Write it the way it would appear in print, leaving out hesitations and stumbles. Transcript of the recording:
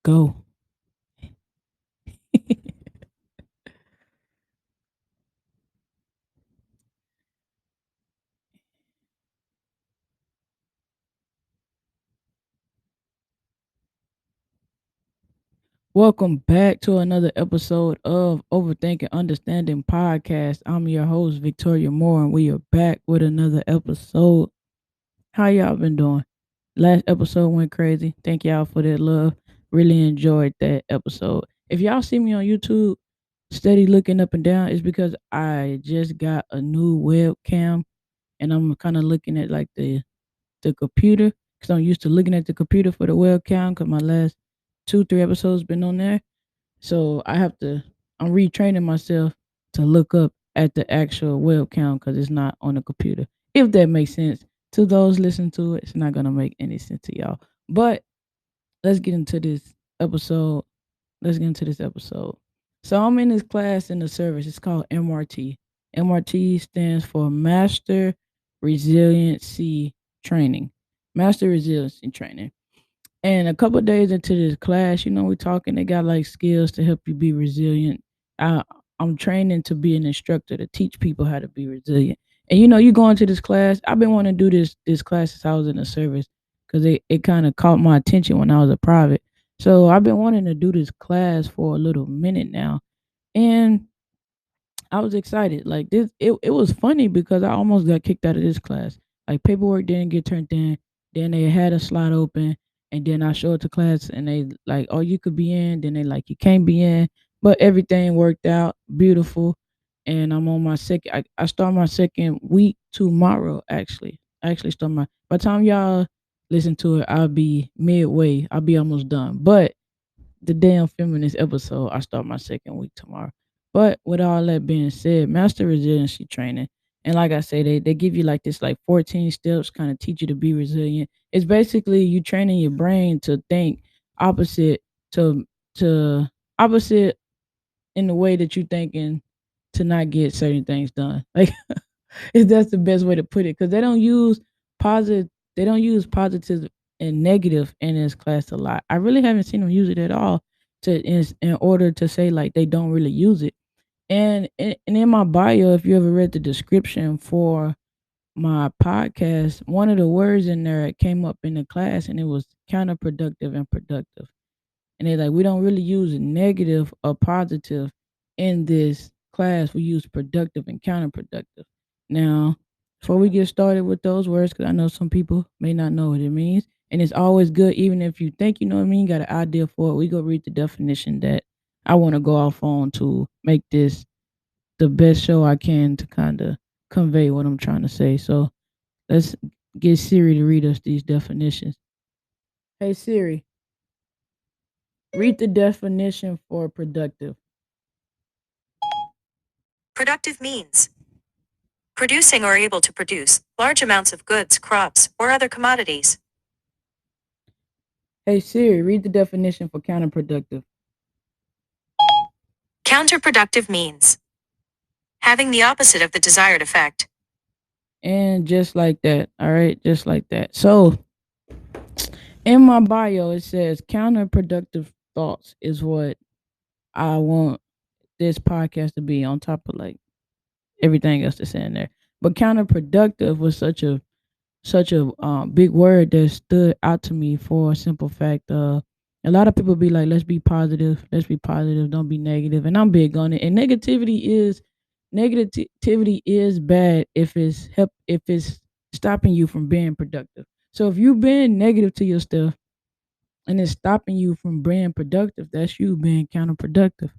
Go. Welcome back to another episode of Overthinking Understanding Podcast. I'm your host, Victoria Moore, and we are back with another episode. How y'all been doing? Last episode went crazy. Thank y'all for that love. Really enjoyed that episode. If y'all see me on YouTube, steady looking up and down, it's because I just got a new webcam and I'm kind of looking at like the computer because I'm used to looking at the computer for the webcam because my last 2, 3 episodes been on there. So I'm retraining myself to look up at the actual webcam because it's not on the computer. If that makes sense to those listening to it, it's not gonna make any sense to y'all. But let's get into this episode. Let's get into this episode. So I'm in this class in the service. It's called MRT. MRT stands for Master Resiliency Training. Master Resiliency Training. And a couple of days into this class, we're talking. They got like skills to help you be resilient. I, I'm training to be an instructor to teach people how to be resilient. And you go into this class. I've been wanting to do this class since I was in the service because it kind of caught my attention when I was a private. So I've been wanting to do this class for a little minute now, and I was excited. Like it was funny because I almost got kicked out of this class. Like paperwork didn't get turned in. Then they had a slot open, and then I showed up to class, and they like, "Oh, you could be in." Then they like, "You can't be in," but everything worked out beautiful, and I'm on my second. I start my second week tomorrow. Actually, I actually start my. By the time y'all listen to it, I'll be midway. I'll be almost done, but the damn feminist episode. I start my second week tomorrow. But with all that being said, master resiliency training. And like I say, they give you like this like 14 steps, kind of teach you to be resilient. It's basically you training your brain to think opposite to to opposite in the way that you thinking to not get certain things done. Like if that's the best way to put it. Because positive they don't use positive and negative in this class a lot. I really haven't seen them use it at all in order to say like they don't really use it. And in my bio, if you ever read the description for my podcast, one of the words in there came up in the class and it was counterproductive and productive. And they're like, we don't really use negative or positive in this class. We use productive and counterproductive. Now, before we get started with those words, because I know some people may not know what it means, and it's always good, even if you think you know what I mean, got an idea for it, we go read the definition that I want to go off on to make this the best show I can to kind of convey what I'm trying to say. So let's get Siri to read us these definitions. Hey Siri, read the definition for productive. Productive means producing or able to produce large amounts of goods, crops, or other commodities. Hey Siri, read the definition for counterproductive. Counterproductive means having the opposite of the desired effect. And just like that, all right, just like that. So in my bio, it says counterproductive thoughts is what I want this podcast to be on top of like everything else that's in there. But counterproductive was such a big word that stood out to me for a simple fact. A lot of people be like, let's be positive, don't be negative, and I'm big on it. And negativity is bad if it's stopping you from being productive. So if you've been negative to your stuff and it's stopping you from being productive, that's you being counterproductive.